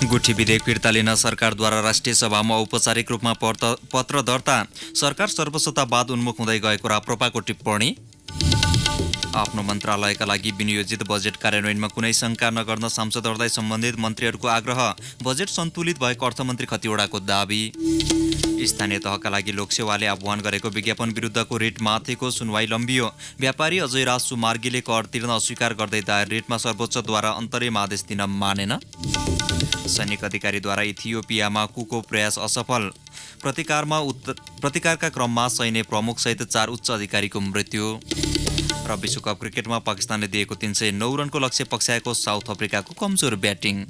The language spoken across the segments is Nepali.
गुठी विधेयक फिर्ता लिन सरकारद्वारा राष्ट्रिय सभामा औपचारिक रूपमा पत्र दर्ता। सरकार सर्वसत्तावाद उन्मुख हुँदै गएको राप्रपाको टिप्पणी। आफ्नो मन्त्रालयका लागि विनियोजित बजेट कार्यान्वयनमा कुनै शङ्का नगर्न सांसदहरूलाई सम्बन्धित मन्त्रीहरूको आग्रह। बजेट सन्तुलित भएको अर्थमन्त्री खतिवडाको दाबी। स्थानीय तहका लागि लोकसेवाले आह्वान गरेको विज्ञापन विरुद्धको रिट माथिको सुनवाई लम्बियो। व्यापारी अजय राज सुमार्गीले कर तिर्न अस्वीकार गर्दै दायर रिटमा सर्वोच्चद्वारा अन्तरिम आदेश दिन मानेन। सैनिक अधिकारीद्वारा इथियोपियामा कुको प्रयास असफल। प्रतिकारका क्रममा सैन्य प्रमुखसहित 4 उच्च अधिकारीको मृत्यु। र विश्वकप क्रिकेटमा पाकिस्तानले दिएको 309 रनको लक्ष्य पक्षाएको साउथ अफ्रिकाको कमजोर ब्याटिङ।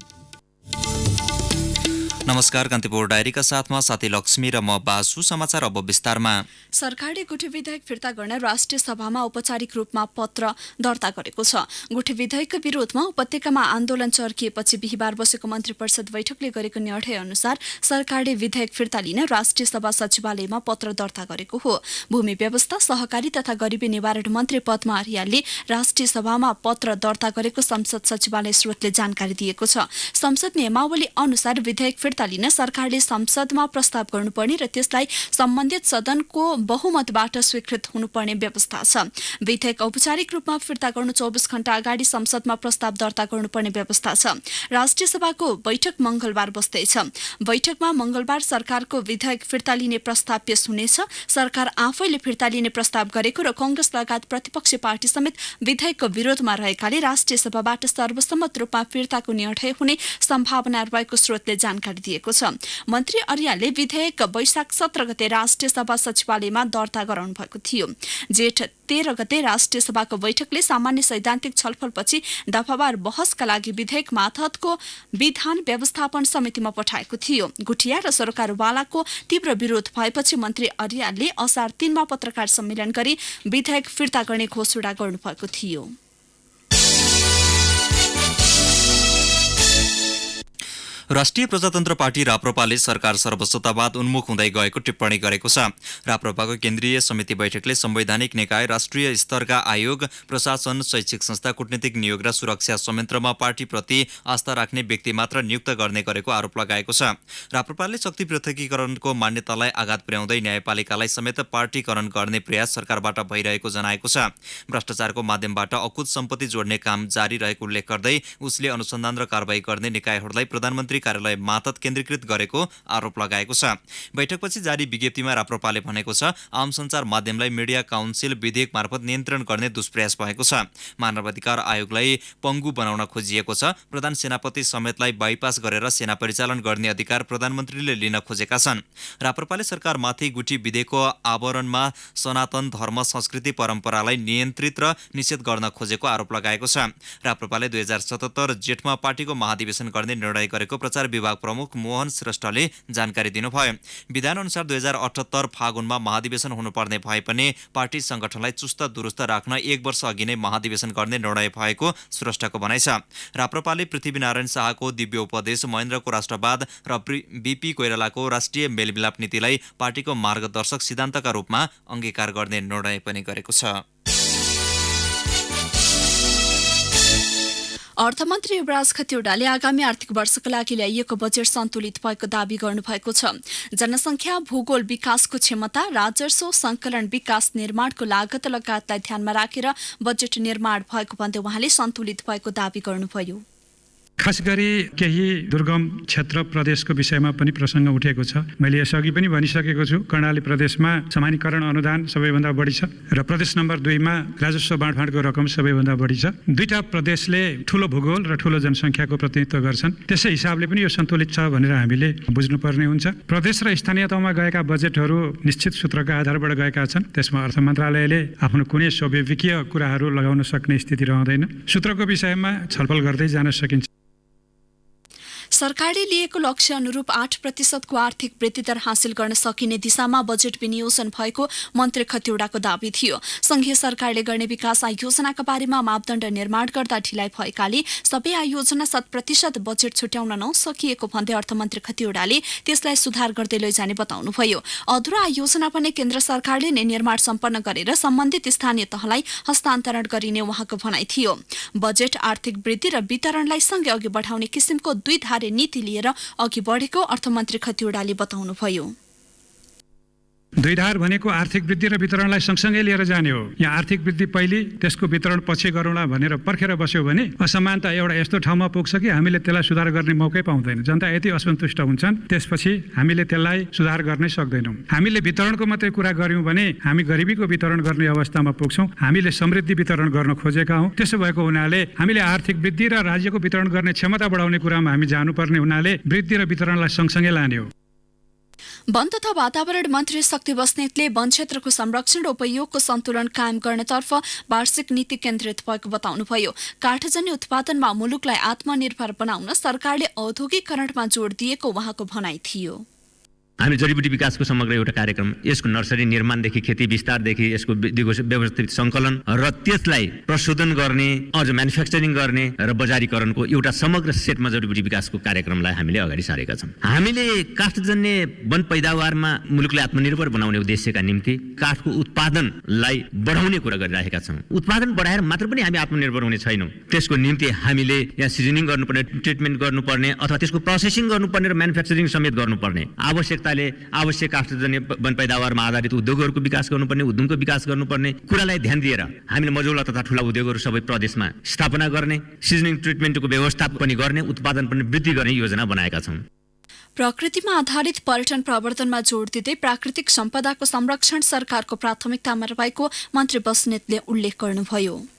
नमस्कार, कान्तिपुर डायरीका साथमा साथी लक्ष्मी र म बासु। समाचार अब विस्तारमा। सरकारले गुठी विधेयक फिर्ता गर्न राष्ट्रिय सभामा औपचारिक रूपमा पत्र दर्ता गरेको छ। गुठी विधेयकका विरोधमा उपत्यकामा आन्दोलन चर्किएपछि बिहिबार बसेको मन्त्री परिषद बैठकले गरेको निर्णय अनुसार सरकारले विधेयक फिर्ता लिन राष्ट्रिय सभा सचिवालयमा पत्र दर्ता गरेको हो। भूमि व्यवस्था, सहकारी तथा गरिबी निवारण मन्त्री पद्मा आर्यालले राष्ट्रिय सभामा पत्र दर्ता गरेको संसद सचिवालय स्रोतले जानकारी दिएको छ। संसद नियमावली अनुसार विधेयक फिर्ता लिन सरकारले संसदमा प्रस्ताव गर्नुपर्ने र त्यसलाई सम्बन्धित सदनको बहुमतबाट स्वीकृत हुनुपर्ने व्यवस्था छ। विधेयक औपचारिक रूपमा फिर्ता गर्नु 24 घण्टा अगाडि संसदमा प्रस्ताव दर्ता गर्नुपर्ने व्यवस्था छ। राष्ट्रिय सभाको बैठक मंगलबार बस्दैछ। बैठकमा मंगलबार सरकारको विधेयक फिर्ता लिने प्रस्ताव पेश हुनेछ। सरकार आफैले फिर्ता लिने प्रस्ताव गरेको र कांग्रेस लगायत प्रतिपक्षी पार्टी समेत विधेयकको विरोधमा रहेकाले राष्ट्रिय सभाबाट सर्वसम्मत रूपमा फिर्ताको निर्णय हुने सम्भावना रहेको स्रोतले जानकारी दिएको छ। मन्त्री आर्यालले विधेयक वैशाख 17 गते राष्ट्रिय सभा सचिवालयमा दर्ता गराउनु भएको थियो। जेठ 13 गते राष्ट्रिय सभाको बैठकले सामान्य सैद्धान्तिक छलफलपछि दफावार बहसका लागि विधेयक मातहतको विधान व्यवस्थापन समितिमा पठाएको थियो। गुठिया र सरकारवालाको तीव्र विरोध भएपछि मन्त्री आर्यालले असार 3 मा पत्रकार सम्मेलन गरी विधेयक फिर्ता गर्ने घोषणा गर्नुभएको थियो। राष्ट्रिय प्रजातन्त्र पार्टी राप्रपाले सरकार सर्वसत्तावाद उन्मुख हुँदै गएको टिप्पणी गरेको छ। राप्रपाको केन्द्रीय समिति बैठकले संवैधानिक निकाय, राष्ट्रिय स्तरका आयोग, प्रशासन, शैक्षिक संस्था, कूटनीतिक नियोग र सुरक्षा संयन्त्रमा पार्टीप्रति आस्था राख्ने व्यक्ति मात्र नियुक्त गर्ने गरेको आरोप लगाएको छ। राप्रपाले शक्ति पृथकीकरणको मान्यतालाई आघात पुर्याउँदै न्यायपालिकालाई समेत पार्टीकरण गर्ने प्रयास सरकारबाट भइरहेको जनाएको छ। भ्रष्टाचारको माध्यमबाट अकुत सम्पत्ति जोड्ने काम जारी रहेको उल्लेख गर्दै उसले अनुसन्धान र कारबाही गर्ने निकायहरूलाई प्रधानमन्त्री कार्यालय मातहत केन्द्रीकृत गरेको आरोप लगाएको छ। बैठकपछि जारी विज्ञप्तिमा राप्रपाले भनेको छ, आम सञ्चार माध्यमलाई मिडिया काउन्सिल विधेयक मार्फत नियन्त्रण गर्ने दुष्प्रयास भएको छ। मानवाधिकार आयोगलाई पङ्गु बनाउन खोजिएको छ। प्रधान सेनापति समेतलाई बाइपास गरेर सेना परिचालन गर्ने अधिकार प्रधानमन्त्रीले लिन खोजेका छन्। राप्रपाले सरकारमाथि गुठी विधेयकको आवरणमा सनातन धर्म, संस्कृति, परम्परालाई नियन्त्रित र निषेध गर्न खोजेको आरोप लगाएको छ। राप्रपाले 2077 जेठमा पार्टीको महाधिवेशन गर्ने निर्णय गरेको प्रचार विभाग प्रमुख मोहन श्रेष्ठले जानकारी दिनुभयो। विधान अनुसार 2078 फागुनमा महाधिवेशन हुनुपर्ने भए पनि पार्टी संगठनलाई चुस्त दुरुस्त राख्न 1 वर्ष अघि नै महाधिवेशन गर्ने निर्णय भएको श्रेष्ठको भनाइ छ। राप्रपाले पृथ्वीनारायण शाहको दिव्य उपदेश, महेन्द्रको राष्ट्रवाद र बीपी कोइरालाको राष्ट्रिय मेलमिलाप नीतिलाई पार्टीको मार्गदर्शक सिद्धान्तका रूपमा अंगीकार गर्ने निर्णय पनि गरेको छ। अर्थमन्त्री युवराज खतिवडाले आगामी आर्थिक वर्षका लागि ल्याइएको बजेट सन्तुलित भएको दावी गर्नुभएको छ। जनसङ्ख्या, भूगोल, विकासको क्षमता, राजस्व संकलन, विकास निर्माणको लागत लगायतलाई ध्यानमा राखेर बजेट निर्माण भएको भन्दै उहाँले सन्तुलित भएको दावी गर्नुभयो। खास गरी केही दुर्गम क्षेत्र प्रदेशको विषयमा पनि प्रसङ्ग उठेको छ। मैले यसअघि पनि भनिसकेको छु, कर्णाली प्रदेशमा सामान्यकरण अनुदान सबैभन्दा बढी छ र प्रदेश नम्बर 2 मा राजस्व बाँडफाँडको रकम सबैभन्दा बढी छ। दुईटा प्रदेशले ठूलो भूगोल र ठूलो जनसङ्ख्याको प्रतिनिधित्व गर्छन्। त्यसै हिसाबले पनि यो सन्तुलित छ भनेर हामीले बुझ्नुपर्ने हुन्छ। प्रदेश र स्थानीय तहमा गएका बजेटहरू निश्चित सूत्रका आधारबाट गएका छन्। त्यसमा अर्थ मन्त्रालयले आफ्नो कुनै स्वाभाविकीय कुराहरू लगाउन सक्ने स्थिति रहँदैन। सूत्रको विषयमा छलफल गर्दै जान सकिन्छ। सरकारले लिएको लक्ष्य अनुरूप 8% को आर्थिक वृद्धि दर हासिल गर्न सकिने दिशामा बजेट विनियोजन भएको मन्त्री खतिवडाको दावी थियो। संघीय सरकारले गर्ने विकास आयोजनाका बारेमा मापदण्ड निर्माण गर्दा ढिलाइ भएकाले सबै आयोजना 100% बजेट छुट्याउन नसकिएको भन्दै अर्थमन्त्री खतिवडाले त्यसलाई सुधार गर्दै लैजाने बताउनुभयो। अधुरा आयोजना पनि केन्द्र सरकारले नै निर्माण सम्पन्न गरेर सम्बन्धित स्थानीय तहलाई हस्तान्तरण गरिने उहाँको भनाइ थियो। बजेट आर्थिक वृद्धि र वितरणलाई सँगै अघि बढाउने किसिमको दुई धारे सरकारले नीति लिएर अघि बढेको अर्थमन्त्री खतिवड़ाले बताउनुभयो। द्वैधार भनेको आर्थिक वृद्धि र वितरणलाई सँगसँगै लिएर जाने हो। यहाँ आर्थिक वृद्धि पहिले त्यसको वितरण पछि गरौँला भनेर पर्खेर बस्यो भने असमानता एउटा यस्तो ठाउँमा पुग्छ कि हामीले त्यसलाई सुधार गर्ने मौकै पाउँदैन। जनता यति असन्तुष्ट हुन्छन् त्यसपछि हामीले त्यसलाई सुधार गर्नै सक्दैनौँ। हामीले वितरणको मात्रै कुरा गर्यौँ भने हामी गरिबीको वितरण गर्ने अवस्थामा पुग्छौँ। हामीले समृद्धि वितरण गर्न खोजेका हौँ। त्यसो भएको हुनाले हामीले आर्थिक वृद्धि र राज्यको वितरण गर्ने क्षमता बढाउने कुरामा हामी जानुपर्ने हुनाले वृद्धि र वितरणलाई सँगसँगै लाने हो। वन तथा वातावरण मन्त्री शक्ति बस्नेतले वन क्षेत्रको संरक्षण र उपयोगको सन्तुलन कायम गर्नेतर्फ वार्षिक नीति केन्द्रित भएको बताउनुभयो। काठजन्य उत्पादनमा मुलुकलाई आत्मनिर्भर बनाउन सरकारले औद्योगिकरणमा जोड दिएको उहाँको भनाइ थियो। हामी जडीबुटी विकासको समग्र एउटा कार्यक्रम, यसको नर्सरी निर्माणदेखि खेती विस्तारदेखि यसको व्यवस्थित सङ्कलन र त्यसलाई प्रशोधन गर्ने, अझ म्यानुफ्याक्चरिङ गर्ने र बजारीकरणको एउटा समग्र सेटमा जडीबुटी विकासको कार्यक्रमलाई हामीले अगाडि सारेका छौँ। हामीले काठजन्य वन पैदावारमा मुलुकलाई आत्मनिर्भर बनाउने उद्देश्यका निम्ति काठको उत्पादनलाई बढाउने कुरा गरिरहेका छौँ। उत्पादन बढाएर मात्र पनि हामी आत्मनिर्भर हुने छैनौँ। त्यसको निम्ति हामीले यहाँ सिजनिङ गर्नुपर्ने, ट्रिटमेन्ट गर्नुपर्ने अथवा त्यसको प्रोसेसिङ गर्नुपर्ने र म्यानुफ्याक्चरिङ समेत गर्नुपर्ने आवश्यक काठजन्य वन पैदावारमा आधारित उद्योगहरूको विकास गर्नुपर्ने, उद्यमको विकास गर्नुपर्ने कुरालाई ध्यान दिएर हामीले मझौला तथा ठुला उद्योगहरू सबै प्रदेशमा स्थापना गर्ने, सिजनिङ ट्रिटमेन्टको व्यवस्था पनि गर्ने, उत्पादन पनि वृद्धि गर्ने योजना बनाएका छौँ। प्रकृतिमा आधारित पर्यटन प्रवर्धनमा जोड दिँदै प्राकृतिक सम्पदाको संरक्षण सरकारको प्राथमिकतामा रहेको मन्त्री बस्नेतले उल्लेख गर्नुभयो।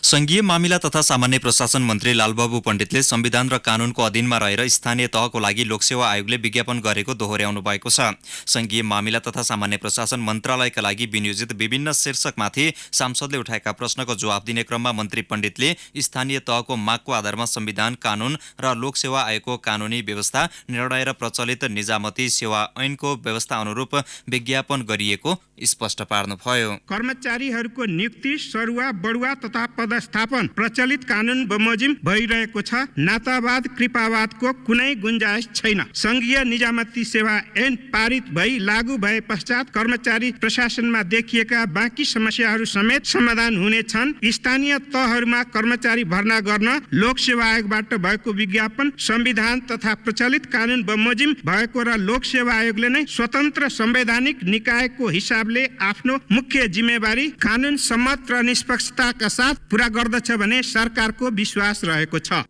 संघीय मामिला तथा सामान्य प्रशासन मन्त्री लालबाबु पण्डितले संविधान र कानूनको अधीनमा रहेर स्थानीय तहको लागि लोकसेवा आयोगले विज्ञापन गरेको दोहोर्याउनु भएको छ। संघीय मामिला तथा सामान्य प्रशासन मन्त्रालयका लागि विनियोजित विभिन्न शीर्षकमाथि सांसदले उठाएका प्रश्नको जवाफ दिने क्रममा मन्त्री पण्डितले स्थानीय तहको मागको आधारमा संविधान, कानून र लोकसेवा आयोगको कानूनी व्यवस्था, निर्णय र प्रचलित निजामती सेवा ऐनको व्यवस्था अनुरूप विज्ञापन गरिएको स्पष्ट पार्नुभयो। कर्मचारीहरूको नियुक्ति, सरुवा, बढुवा तथा पदस्थापन प्रचलित कानून बमोजिम भइरहेको छ। नातावाद, कृपावादको कुनै गुन्जाइस छैन। संघीय निजामती सेवा ऐन पारित भई लागू भए पश्चात कर्मचारी प्रशासनमा देखिएका बाँकी समस्याहरू समेत समाधान हुनेछन्। स्थानीय तहहरूमा कर्मचारी भर्ना गर्न लोकसेवा आयोगबाट भएको विज्ञापन संविधान तथा प्रचलित कानून बमोजिम भएको र लोकसेवा आयोगले नै स्वतन्त्र संवैधानिक निकायको हिसाबले आफ्नो मुख्य जिम्मेवारी कानून सम्मत र निष्पक्षताका साथ पूरा गर्दछ भने सरकारको विश्वास रहेको छ।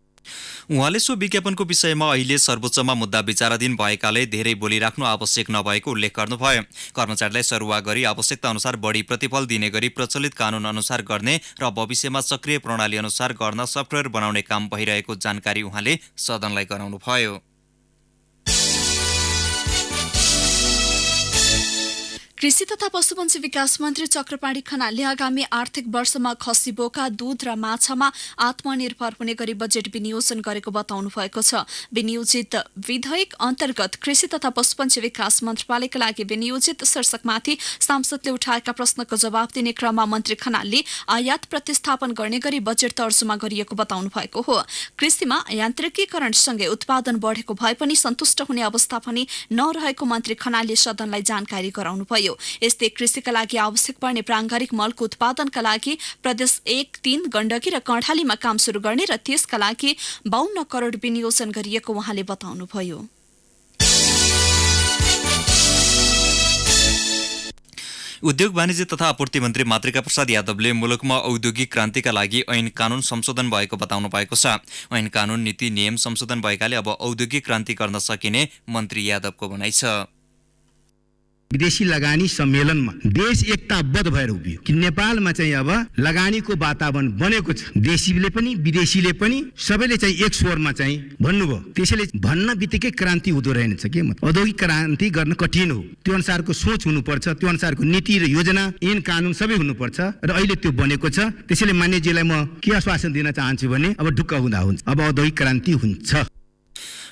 उहाँले सो विज्ञापनको विषयमा अहिले सर्वोच्चमा मुद्दा विचाराधीन भएकाले धेरै बोलिराख्नु आवश्यक नभएको उल्लेख गर्नुभयो। कर्मचारीलाई सरुवा गरी आवश्यकता अनुसार बढी प्रतिफल दिने गरी प्रचलित कानून अनुसार गर्ने र भविष्यमा सक्रिय प्रणाली अनुसार गर्न सफ्टवेयर बनाउने काम भइरहेको जानकारी उहाँले सदनलाई गराउनुभयो। कृषि तथा पशुपन्छी विकास मन्त्री चक्रपाणी खनालले आगामी आर्थिक वर्षमा खसी, बोका, दूध र माछामा आत्मनिर्भर हुने गरी बजेट विनियोजन गरेको बताउनु भएको छ। विनियोजित विधेयक अन्तर्गत कृषि तथा पशुपन्छी विकास मन्त्रालयका लागि विनियोजित शीर्षकमाथि सांसदले उठाएका प्रश्नको जवाफ दिने क्रममा मन्त्री खनालले आयात प्रतिस्थापन गर्ने गरी बजेट तर्जुमा गरिएको बताउनु भएको हो। कृषिमा यान्त्रिकीकरणसँगै उत्पादन बढेको भए पनि सन्तुष्ट हुने अवस्था पनि नरहेको मन्त्री खनालले सदनलाई जानकारी गराउनुभयो। यस्तै कृषिका लागि आवश्यक पर्ने प्राङ्गारिक मलको उत्पादनका लागि प्रदेश 1-3 गण्डकी र कर्णालीमा काम सुरु गर्ने र त्यसका लागि 52 करोड विनियोजन गरिएको उहाँले बताउनुभयो। उद्योग वाणिज्य तथा आपूर्ति मन्त्री मातृका प्रसाद यादवले मुलुकमा औद्योगिक क्रान्तिका लागि ऐन कानून संशोधन भएको बताउनु भएको छ। ऐन कानून नीति नियम संशोधन भएकाले अब औद्योगिक क्रान्ति गर्न सकिने मन्त्री यादवको भनाइ छ। विदेशी लगानी सम्मेलनमा देश एकताबद्ध भएर उभियो कि नेपालमा चाहिँ अब लगानीको वातावरण बनेको छ। देशीले पनि विदेशीले पनि सबैले चाहिँ एक स्वरमा चाहिँ भन्नुभयो। त्यसैले भन्न बित्तिकै क्रान्ति हुँदो रहेनछ के औद्योगिक क्रान्ति गर्न कठिन हो। त्यो अनुसारको सोच हुनुपर्छ, त्यो अनुसारको नीति र योजना, ऐन कानून सबै हुनुपर्छ र अहिले त्यो बनेको छ। त्यसैले मान्यजीलाई म के आश्वासन दिन चाहन्छु भने अब ढुक्क हुँदा हुन्छ, अब औद्योगिक क्रान्ति हुन्छ।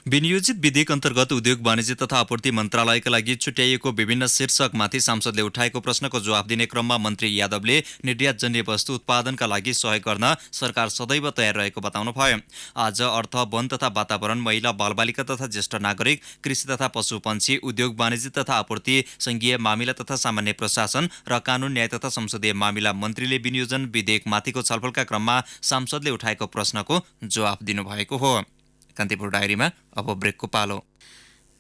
विनियोजित विधेयक अन्तर्गत उद्योग वाणिज्य तथा आपूर्ति मन्त्रालयका लागि छुट्याइएको विभिन्न शीर्षकमाथि सांसदले उठाएको प्रश्नको जवाफ दिने क्रममा मन्त्री यादवले निर्यातजन्य वस्तु उत्पादनका लागि सहयोग गर्न सरकार सदैव तयार रहेको बताउनुभयो। आज अर्थ, वन तथा वातावरण, महिला बालबालिका तथा ज्येष्ठ नागरिक, कृषि तथा पशुपन्छी, उद्योग वाणिज्य तथा आपूर्ति, संघीय मामिला तथा सामान्य प्रशासन र कानून न्याय तथा संसदीय मामिला मन्त्रीले विनियोजन विधेयकमाथिको छलफलका क्रममा सांसदले उठाएको प्रश्नको जवाफ दिनुभएको हो। कान्तिपुर डायरीमा अब ब्रेकको पालो।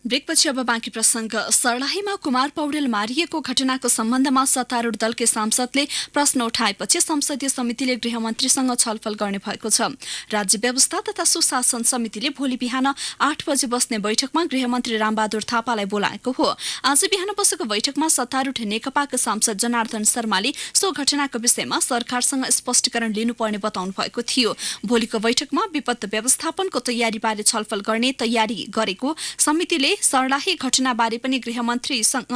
ब्रेकपछि अब बाँकी प्रसंग। सर्लाहीमा कुमार पौडेल मारिएको घटनाको सम्बन्धमा सत्तारूढ दलकै सांसदले प्रश्न उठाएपछि संसदीय समितिले गृहमन्त्रीसँग छलफल गर्ने भएको छ। राज्य व्यवस्था तथा सुशासन समितिले भोलि बिहान 8 बजे बस्ने बैठकमा गृहमन्त्री रामबहादुर थापालाई बोलाएको हो। आज बिहान बसेको बैठकमा सत्तारूढ नेकपाका सांसद जनार्दन शर्माले सो घटनाको विषयमा सरकारसँग स्पष्टीकरण लिनुपर्ने बताउनु भएको थियो। भोलिको बैठकमा विपद व्यवस्थापनको तयारीबारे छलफल गर्ने तयारी गरेको समितिले सर्लाही घटनाबारे पनि गृहमन्त्रीसँग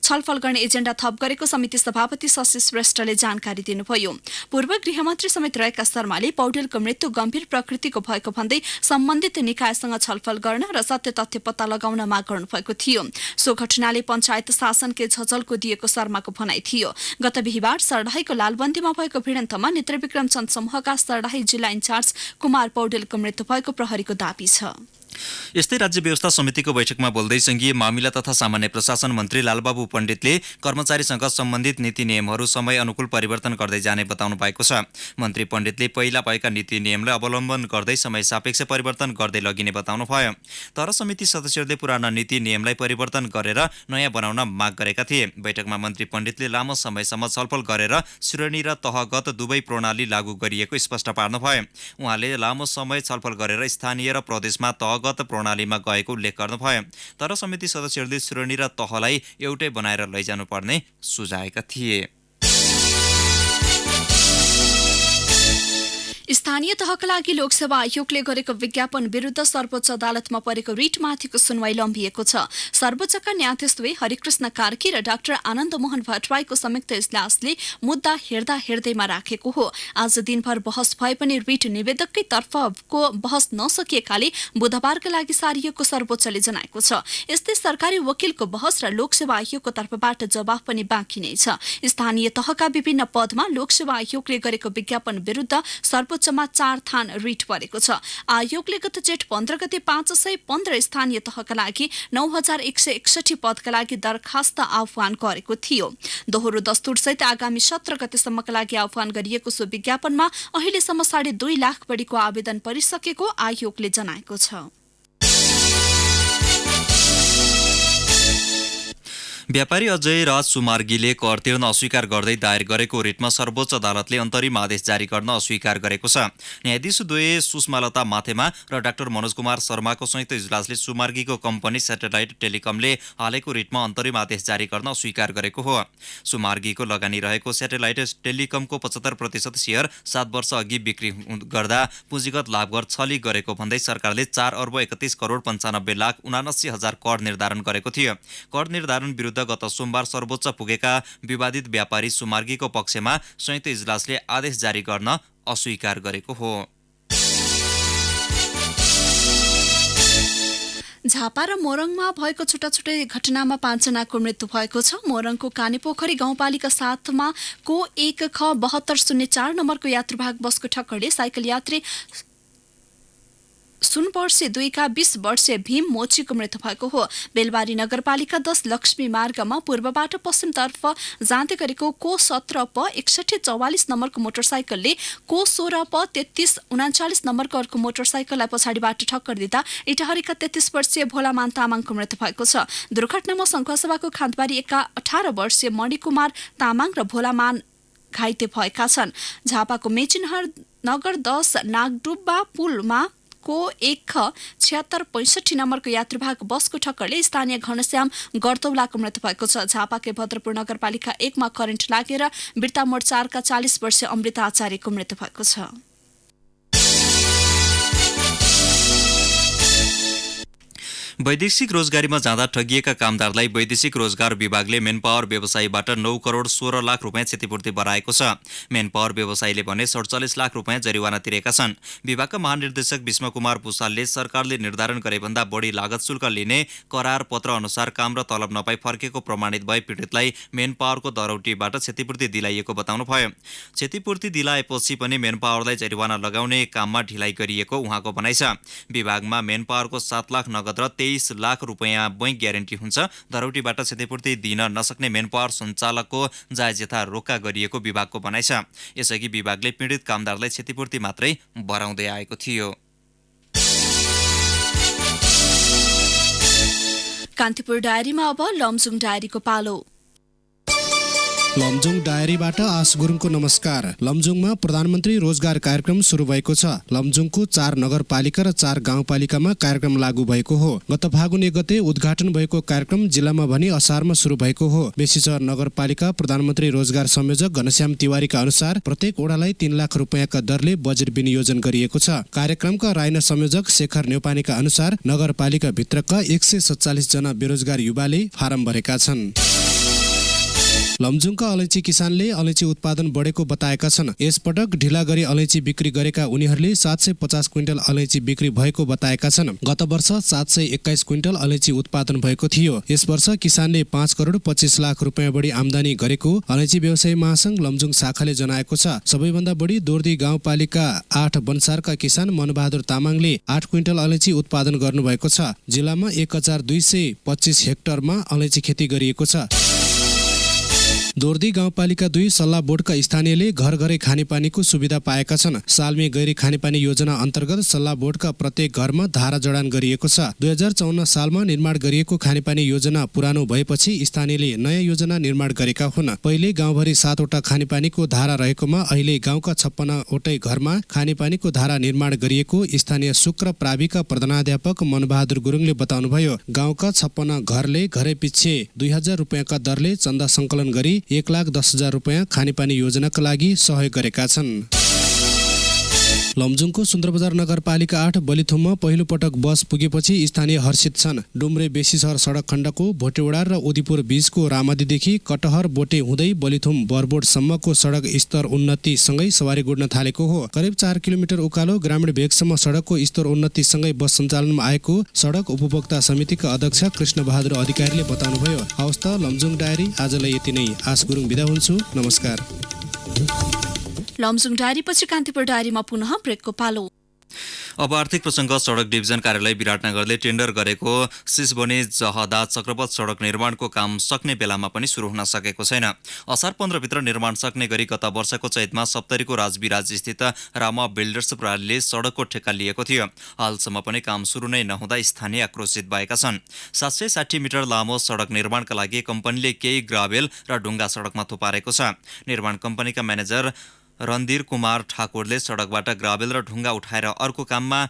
छलफल गर्ने एजेन्डा थप गरेको समिति सभापति शशि श्रेष्ठले जानकारी दिनुभयो। पूर्व गृहमन्त्री समेत रहेका शर्माले पौडेलको मृत्यु गम्भीर प्रकृतिको भएको भन्दै सम्बन्धित निकायसँग छलफल गर्न र सत्य तथ्य पत्ता लगाउन माग गर्नुभएको थियो। सो घटनाले पञ्चायत शासनकै झझल्को दिएको शर्माको भनाइ थियो। गत बिहिबार सर्लाहीको लालबन्दीमा भएको भिडन्तमा नेत्रविक्रम चन्द समूहका सर्लाही जिल्ला इन्चार्ज कुमार पौडेलको मृत्यु भएको प्रहरीको दाबी छ। यस्तै राज्य व्यवस्था समितिको बैठकमा बोल्दै संघीय मामिला तथा सामान्य प्रशासन मन्त्री लालबाबु पण्डितले कर्मचारीसँग सम्बन्धित नीति नियमहरू समय अनुकूल परिवर्तन गर्दै जाने बताउनु भएको छ। मन्त्री पण्डितले पहिला भएका नीति नियमलाई अवलम्बन गर्दै समय सापेक्ष परिवर्तन गर्दै लगिने बताउनु भयो। तर समिति सदस्यहरूले पुराना नीति नियमलाई परिवर्तन गरेर नयाँ बनाउन माग गरेका थिए। बैठकमा मन्त्री पण्डितले लामो समयसम्म छलफल गरेर श्रेणी र तहगत दुवै प्रणाली लागू गरिएको स्पष्ट पार्नुभयो। उहाँले लामो समय छलफल गरेर स्थानीय र प्रदेशमा तहगत प्रणालीमा गएको उल्लेख गर्नुभयो। तर समिति सदस्यहरूले श्रेणी र तहलाई एउटै बनाएर लैजानुपर्ने सुझाएका थिए। स्थानीय तहका लागि लोकसेवा आयोगले गरेको विज्ञापन विरुद्ध सर्वोच्च अदालतमा परेको रिटमाथिको सुनवाई लम्बिएको छ। सर्वोच्चका न्यायाधीश हरिकृष्ण कार्की र डाक्टर आनन्द मोहन भट्टराईको संयुक्त इजलासले मुद्दा हेर्दा हेर्दैमा राखेको हो। आज दिनभर बहस भए पनि रिट निवेदककै तर्फको बहस नसकिएकाले बुधबारका लागि सारिएको सर्वोच्चले जनाएको छ। यस्तै सरकारी वकिलको बहस र लोकसेवा आयोगको तर्फबाट जवाफ पनि बाँकी नै छ। स्थानीय तहका विभिन्न पदमा लोकसेवा आयोगले गरेको विज्ञापन विरुद्ध सर्वोच्चमा 4 थान रिट परेको छ। आयोगले गत जेठ 15 गते 515 स्थानीय तहका लागि 9161 पदका लागि दरखास्त आह्वान गरेको थियो। दोहोरो दस्तुरसहित आगामी 17 गतेसम्मका लागि आह्वान गरिएको सो विज्ञापनमा अहिलेसम्म 2.5 लाख बढीको आवेदन परिसकेको आयोगले जनाएको छ। व्यापारी अजय राज सुमार्गीले कर तिर्न अस्वीकार गर्दै दायर गरेको रिटमा सर्वोच्च अदालतले अन्तरिम आदेश जारी गर्न अस्वीकार गरेको छ। न्यायाधीश द्वय सुषमालता माथेमा र डाक्टर मनोज कुमार शर्माको संयुक्त इजलासले सुमार्गीको कम्पनी सेटेलाइट टेलिकमले हालेको रिटमा अन्तरिम आदेश जारी गर्न अस्वीकार गरेको हो। सुमार्गीको लगानी रहेको सेटेलाइट टेलिकमको 75% सेयर 7 वर्ष अघि बिक्री गर्दा पुँजीगत लाभगर छली गरेको भन्दै सरकारले 4 अर्ब 31 करोड 95 लाख 79 हजार कर निर्धारण गरेको थियो। कर निर्धारण विरुद्ध गत सोमबार सर्वोच्च पुगेका विवादित व्यापारी सुमार्गीको पक्षमा संयुक्त इजलासले आदेश जारी गर्न अस्वीकार गरेको हो। झापा र मोरङमा भएको छुट्टाछुट्टै घटनामा 5 जनाको मृत्यु भएको छ। मोरङको कानेपोखरी गाउँपालिका 7मा को 1 ख 7204 नम्बरको यात्रुवाहक बसको ठक्करले साइकल यात्री सुनवर्षे 2 का 20 वर्षीय भीम मोचीको मृत्यु भएको हो। बेलबारी नगरपालिका 10 लक्ष्मी मार्गमा पूर्वबाट पश्चिमतर्फ जाँदै गरेको को 17 प 6144 नम्बरको मोटरसाइकलले को 16 प 3339 नम्बरको अर्को मोटरसाइकललाई पछाडिबाट ठक्कर दिँदा इटाहरीका 33 वर्षीय भोलामान तामाङको मृत्यु भएको छ। दुर्घटनामा संखुवासभाको खाँदबारी एका 18 वर्षीय मणिकुमार तामाङ र भोलामान घाइते भएका छन्। झापाको मेचिनहर नगर 10 नागडुब्बा पुलमा को 1 ख 7665 नम्बरको यात्रुवाहक बसको ठक्करले स्थानीय घनश्याम गर्तौलाको मृत्यु भएको छ। झापाकै भद्रपुर नगरपालिका 1 मा करेन्ट लागेर बिर्तामोड 4 का 40 वर्षीय अमृता आचार्यको मृत्यु भएको छ। वैदेशिक रोजगारीमा जाँदा ठगिएका कामदारलाई वैदेशिक रोजगार विभागले मेनपावर व्यवसायीबाट 9 करोड 16 लाख रुपियाँ क्षतिपूर्ति बढाएको छ। मेनपावर व्यवसायीले भने 47 लाख रुपियाँ जरिवाना तिरेका छन्। विभागका महानिर्देशक विष्म कुमार भुसालले सरकारले निर्धारण गरेभन्दा बढी लागत शुल्क लिने करार पत्र अनुसार काम र तलब नपाई फर्केको प्रमाणित भए पीडितलाई मेनपावरको दरौटीबाट क्षतिपूर्ति दिलाइएको बताउनुभयो। क्षतिपूर्ति दिलाएपछि पनि मेनपावरलाई जरिवाना लगाउने काममा ढिलाइ गरिएको उहाँको भनाइ छ। विभागमा मेनपावरको 7 लाख नगद र 23 लाख रुपियाँ बैंक ग्यारेन्टी हुन्छ। दरौटीबाट क्षतिपूर्ति दिन नसक्ने मेनपावर सञ्चालकको जायज रोक्का गरिएको विभागको भनाइ छ। यसअघि विभागले पीडित कामदारलाई क्षतिपूर्ति मात्रै बढाउँदै आएको थियो। कान्तिपुर डायरीमा अब लमजुङ डायरीको पालो। लमजुङ डायरीबाट आस गुरुङको नमस्कार। लमजुङमा प्रधानमन्त्री रोजगार कार्यक्रम सुरु भएको छ। लमजुङको 4 नगरपालिका र 4 गाउँपालिकामा कार्यक्रम लागू भएको हो। गत फागुन 1 गते उद्घाटन भएको कार्यक्रम जिल्लामा भने असारमा सुरु भएको हो। बेसीचर नगरपालिका प्रधानमन्त्री रोजगार संयोजक घनश्याम तिवारीका अनुसार प्रत्येक ओडालाई 3 लाख रुपियाँका दरले बजेट विनियोजन गरिएको छ। कार्यक्रमका राइना संयोजक शेखर नेपानीका अनुसार नगरपालिका भित्रका 147 जना बेरोजगार युवाले फारम भरेका छन्। लमजुङका अलैँची किसानले अलैँची उत्पादन बढेको बताएका छन्। यसपटक ढिला गरी अलैँची बिक्री गरेका उनीहरूले 750 क्विन्टल अलैँची बिक्री भएको बताएका छन्। गत वर्ष 721 क्विन्टल अलैँची उत्पादन भएको थियो। यस वर्ष किसानले 5 करोड 25 लाख रुपियाँ बढी आमदानी गरेको अलैँची व्यवसायी महासंघ लमजुङ शाखाले जनाएको छ। सबैभन्दा बढी दोर्दी गाउँपालिका 8 बन्सारका किसान मनबहादुर तामाङले 8 क्विन्टल अलैँची उत्पादन गर्नुभएको छ। जिल्लामा 1225 हेक्टरमा अलैँची खेती गरिएको छ। दोर्दी गाउँपालिका 2 सल्लाह बोर्डका स्थानीयले घर घरै खानेपानीको सुविधा पाएका छन्। सालमी गैरी खानेपानी योजना अन्तर्गत सल्लाह बोर्डका प्रत्येक घरमा धारा जडान गरिएको छ। 2054 सालमा निर्माण गरिएको खानेपानी योजना पुरानो भएपछि स्थानीयले नयाँ योजना निर्माण गरेका हुन्। पहिले गाउँभरि 7 वटा खानेपानीको धारा रहेकोमा अहिले गाउँका 56 वटै घरमा खानेपानीको धारा निर्माण गरिएको स्थानीय शुक्र प्राविका प्रधानाध्यापक मनबहादुर गुरुङले बताउनुभयो। गाउँका 56 घरले घरै पिच्छे 2000 रुपियाँका दरले चन्दा सङ्कलन गरी 1,10,000 रुपियाँ खानेपानी योजनाका लागि सहयोग गरेका छन्। लमजुङको सुन्दरबजार नगरपालिका 8 बलिथुममा पहिलो पटक बस पुगेपछि स्थानीय हर्षित छन्। डुम्रे बेसीसहर सडक खण्डको भोटेवडा र उदिपुर बीचको रामादीदेखि कटहर बोटे हुँदै बलिथुम बरबोटसम्मको सडक स्तर उन्नति सँगै सवारी गुड्न थालेको हो। करिब 4 किलोमिटर उकालो ग्रामीण भेगसम्म सडकको स्तर उन्नति सँगै बस सञ्चालनमा आएको सडक उपभोक्ता समितिका अध्यक्ष कृष्ण बहादुर अधिकारीले बताउनुभयो। हवस् त लमजुङ डायरी आजलाई यति नै। आस गुरुङ बिदा हुन्छु। नमस्कार। लमजुङ डायरीपछि कान्तिपुर डायरीमा पुनः ब्रेकको पालो। अब आर्थिक प्रसङ्ग। सडक डिभिजन कार्यालय विराटनगरले टेन्डर गरेको सिसबने जहदा चक्रपथ सडक निर्माणको काम सक्ने बेलामा पनि सुरु हुन सकेको छैन। असार 15 भित्र निर्माण सक्ने गरी गत वर्षको चैतमा सप्तरीको राजविराज स्थित रामा बिल्डर्स प्रणालीले सडकको ठेक्का लिएको थियो। हालसम्म पनि काम सुरु नै नहुँदा स्थानीय आक्रोशित भएका छन्। 760 मिटर लामो सडक निर्माणका लागि कम्पनीले केही ग्राभेल र ढुङ्गा सडकमा थुपारेको छ। निर्माण कम्पनीका म्यानेजर रणधीर कुमार ठाकुरले सडकबाट ग्राभेल र ढुङ्गा उठाएर अर्को काममा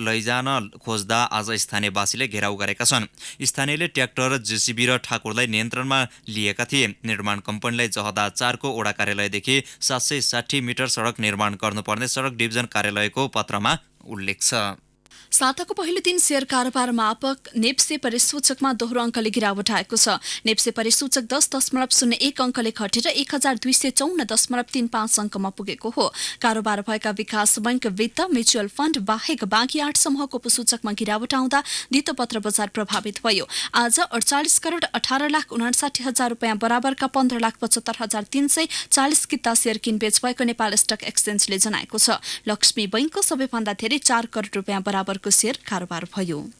लैजान खोज्दा आज स्थानीयवासीले घेराउ गरेका छन्। स्थानीयले ट्र्याक्टर, जेसीबी र ठाकुरलाई नियन्त्रणमा लिएका थिए। निर्माण कम्पनीलाई जहदा 4 को ओडा कार्यालयदेखि 760 मिटर सडक निर्माण गर्नुपर्ने सडक डिभिजन कार्यालयको पत्रमा उल्लेख छ। साताको पहिलो दिन शेयर कारोबार मापक नेप्से परिसूचकमा दोहोरो अङ्कले गिरावट आएको छ। नेप्से परिसूचक 10.01 अङ्कले घटेर 1254.35 अङ्कमा पुगेको हो। कारोबार भएका विकास बैंक, वित्त, म्युचुअल फण्ड बाहेक बाँकी 8 समूहको उपसूचकमा गिरावट आउँदा धितोपत्र बजार प्रभावित भयो। आज 48 करोड 18,59,000 रुपियाँ बराबरका 15,75,340 किता शेयर किनबेच भएको नेपाल स्टक एक्सचेन्जले जनाएको छ। लक्ष्मी बैंकको सबैभन्दा धेरै 4 करोड रुपियाँ बराबर को शेयर कारोबार भयो।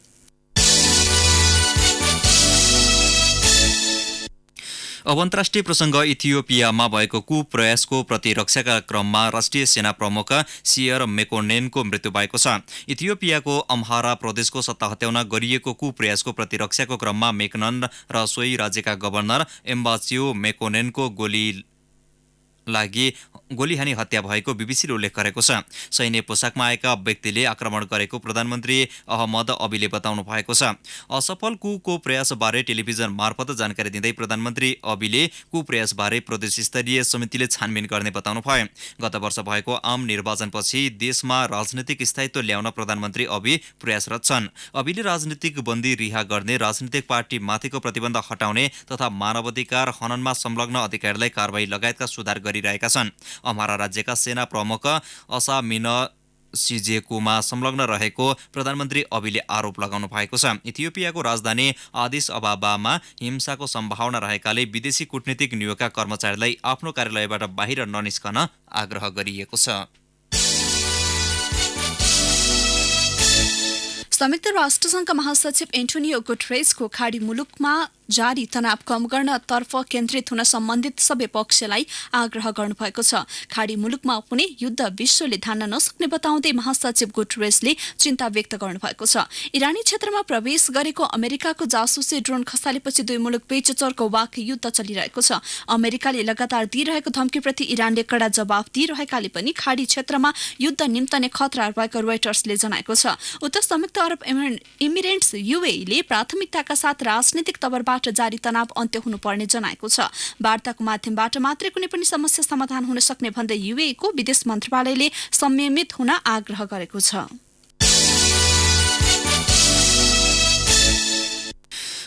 अब अन्तर्राष्ट्रिय प्रसङ्ग। इथियोपियामा भएको कुप्रयासको प्रतिरक्षाका क्रममा राष्ट्रिय सेना प्रमुख सियर मेकोनेनको मृत्यु भएको छ। इथियोपियाको अम्हारा प्रदेशको सत्ता हत्याउन गरिएको कुप्रयासको प्रतिरक्षाको क्रममा मेकनन र सोही राज्यका गभर्नर एम्बासियो मेकोनेनको गोली लागि गोलीहानी हत्या भएको बीबीसीले उल्लेख गरेको छ। सैन्य पोसाकमा आएका व्यक्तिले आक्रमण गरेको प्रधानमन्त्री अहमद अबीले बताउनु भएको छ। असफल कुको प्रयासबारे टेलिभिजन मार्फत जानकारी दिँदै प्रधानमन्त्री अबीले कुप्रयासबारे प्रदेश स्तरीय समितिले छानबिन गर्ने बताउनु भयो। गत वर्ष भएको आम निर्वाचनपछि देशमा राजनीतिक स्थायित्व ल्याउन प्रधानमन्त्री अबी प्रयासरत छन्। अबीले राजनीतिक बन्दी रिहा गर्ने, राजनीतिक पार्टी माथिको प्रतिबन्ध हटाउने तथा मानवाधिकार हननमा संलग्न अधिकारीलाई कारबाही लगायतका सुधार गरिरहेका छन्। अमहारा राज्यका सेना प्रमुख असामिन सिजेकुमा संलग्न रहेको प्रधानमन्त्री अबीले आरोप लगाउनु भएको छ। इथियोपियाको राजधानी आदिस अबाबामा हिंसाको सम्भावना रहेकाले विदेशी कूटनीतिक नियोगका कर्मचारीलाई आफ्नो कार्यालयबाट बाहिर ननिस्कन आग्रह गरिएको छ। संयुक्त राष्ट्रसङ्घका महासचिव एन्टोनियो गुटेरेसको खाडी मुलुकमा जारी तनाव कम गर्न तर्फ केन्द्रित हुन सम्बन्धित सबै पक्षलाई आग्रह गर्नुभएको छ। खाडी मुलुकमा पुनै युद्ध विश्वले धान्न नसक्ने बताउँदै महासचिव गुटेरेसले चिन्ता व्यक्त गर्नुभएको छ। इरानी क्षेत्रमा प्रवेश गरेको अमेरिकाको जासुसी ड्रोन खसालेपछि दुई मुलुक बीच चर्को वाक युद्ध चलिरहेको छ। अमेरिकाले लगातार दिइरहेको धम्कीप्रति इरानले कडा जवाफ दिइरहेकाले पनि खाडी क्षेत्रमा युद्ध निम्तने खतरा रहेको रोइटर्सले जनाएको छ। उता संयुक्त अरब इमिरेट्स यूएईले प्राथमिकताका साथ राजनीतिक तवरबाट जारी तनाव अन्त्य हुनुपर्ने जनाएको छ। वार्ताको माध्यमबाट मात्रै कुनै पनि समस्या समाधान हुन सक्ने भन्दै यूएईको विदेश मन्त्रालयले संयमित हुन आग्रह गरेको छ।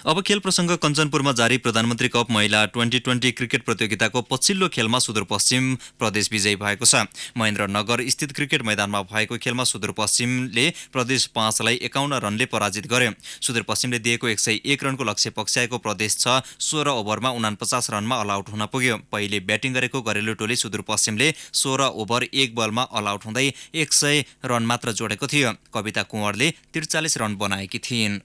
अब खेल प्रसंग कञ्चनपुरमा जारी प्रधानमन्त्री कप महिला 2020 क्रिकेट प्रतियोगिताको पछिल्लो खेलमा सुदूरपश्चिम प्रदेश विजयी भएको छ। महेन्द्रनगर स्थित क्रिकेट मैदानमा भएको खेलमा सुदूरपश्चिमले प्रदेश 5 लाई 51 रनले पराजित गर्यो। सुदूरपश्चिमले दिएको 101 रनको लक्ष्य पक्षाएको प्रदेश 6 16 ओभरमा 49 रनमा अल आउट हुन पुग्यो। पहिले ब्याटिङ गरेको घरेलु टोली सुदूरपश्चिमले 16 ओभर 1 बलमा अल आउट हुँदै 100 रन मात्र जोडेको थियो। कविता कुँवरले 43 रन बनाएकी थिइन्।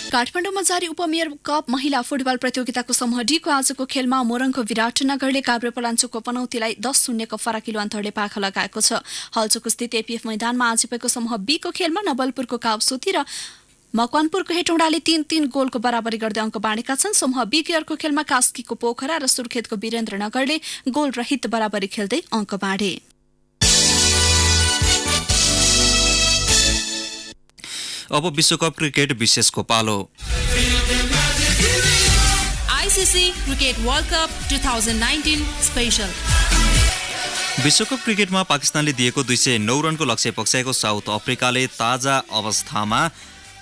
काठमाडौँमा जारी उपमेयर कप महिला फुटबल प्रतियोगिताको समूह डीको आजको खेलमा मोरङको विराटनगरले काभ्रेपलाञ्चोकको पनौतीलाई 10-0 को फराकिलो अन्तरले पाखा लगाएको छ। हल्चोक स्थित एपीएफ मैदानमा आज भएको समूह बीको खेलमा नवलपुरको कावसोती र मकवानपुरको हेटौँडाले 3-3 गोलको बराबरी गर्दै अङ्क बाँडेका छन्। समूह बी के अर्को खेलमा कास्कीको पोखरा र सुर्खेतको वीरेन्द्रनगरले गोल रहित बराबरी खेल्दै अङ्क बाँडे। अब विश्वकप क्रिकेट विशेषको पालो। ICC cricket world cup 2019 special. विश्वकप क्रिकेटमा पाकिस्तानले दिएको 209 रनको लक्ष्य पक्षाएको साउथ अफ्रिकाले ताजा अवस्थामा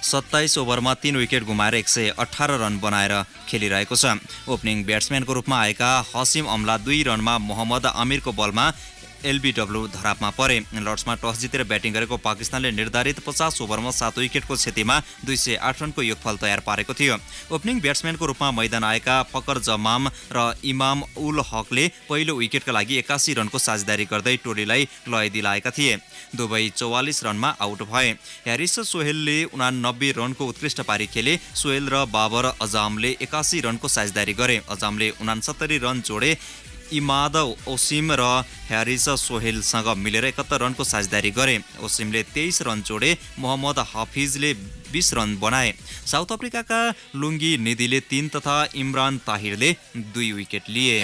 27 ओभरमा 3 विकेट गुमाएर 118 रन बनाएर खेलिरहेको छ। ओपनिङ ब्याट्सम्यानको रूपमा आएका हसिम अमला 2 रनमा मोहम्मद आमिरको बलमा एलबीडब्ल्यू धरापमा परे। लर्ड्समा टस जितेर ब्याटिङ गरेको पाकिस्तानले निर्धारित 50 ओभरमा 7 विकेटको क्षतिमा 208 रनको योगफल तयार पारेको थियो। ओपनिङ ब्याट्सम्यानको रूपमा मैदान आएका फकर जमाम र इमाम उल हकले पहिलो विकेटका लागि 81 रनको साझेदारी गर्दै टोलीलाई लय दिलाएका थिए। दुवै 44 रनमा आउट भए। ह्यारिस सोहेलले 89 रनको उत्कृष्ट पारी खेले। सोहेल र बाबर अजामले 81 रनको साझेदारी गरे। अजामले 69 रन जोडे। इमाद ओसिम र ह्यारिस सोहेलसँग मिलेर 71 रनको साझेदारी गरे। ओसिमले 23 रन जोडे। मोहम्मद हाफिजले 20 रन बनाए। साउथ अफ्रिकाका लुङ्गी निधिले 3 तथा इमरान ताहिरले 2 विकेट लिए।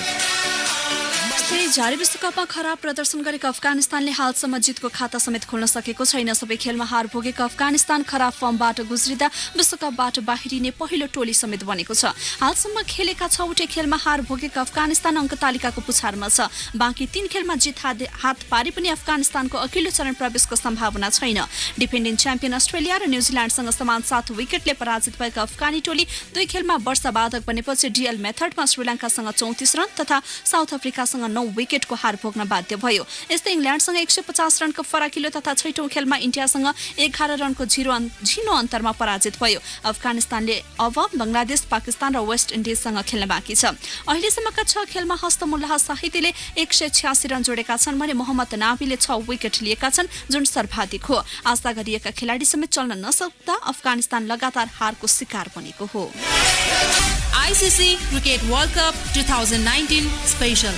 जारी विश्वकपमा खराब प्रदर्शन गरेको अफगानिस्तानले हालसम्म जितको खाता समेत खोल्न सकेको छैन। सबै खेलमा हार भोगेको अफगानिस्तान खराब फर्मबाट गुज्रिँदा विश्वकपबाट बाहिरिने पहिलो टोली समेत बनेको छ। हालसम्म खेलेका 6वटै खेलमा हार भोगेको अफगानिस्तान अङ्क तालिकाको पुछारमा छ। बाँकी 3 खेलमा जित हात पारे पनि अफगानिस्तानको अघिल्लो चरण प्रवेशको सम्भावना छैन। डिफेन्डिङ च्याम्पियन अस्ट्रेलिया र न्युजिल्यान्डसँग समान 7 विकेटले पराजित भएको अफगानी टोली 2 खेलमा वर्षाबाधक बनेपछि डीएल मेथडमा श्रीलङ्कासँग 34 रन तथा साउथ अफ्रिकासँग 9 विकेटको हार भोग्न बाध्य भयो। यस्तै इङ्ल्यान्डसँग 150 रनको फराकिलो तथा 6औं खेलमा इन्डियासँग 11 रनको झिनो अन्तरमा पराजित भयो। अफगानिस्तानले अब बङ्गलादेश, पाकिस्तान र वेस्ट इन्डिजसँग खेल्न बाँकी छ। अहिलेसम्मका 6 खेलमा हस्तमुल्लाह साहिदीले 186 रन जोडेका छन् भने मोहम्मद नाबीले 6 विकेट लिएका छन्, जुन सर्वाधिक हो। आशा गरिएका खेलाडी समेत चल्न नसक्दा अफगानिस्तान लगातार हारको शिकार बनेको हो। ICC cricket world cup 2019 special.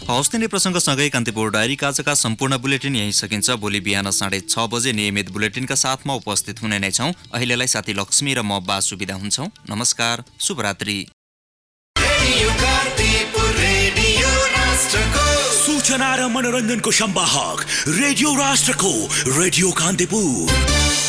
हवस् तिनै प्रसङ्गसँगै कान्तिपुर डायरीका आजका सम्पूर्ण बुलेटिन यही सकिन्छ। भोलि बिहान 6:30 बजे नियमित बुलेटिनका साथमा उपस्थित हुने नै छौँ। अहिलेलाई साथी लक्ष्मी र म बासु बिदा हुन्छौँ। नमस्कार, शुभरात्रि। सूचना र मनोरञ्जनको संवाहक रेडियो राष्ट्रको रेडियो कान्तिपुर।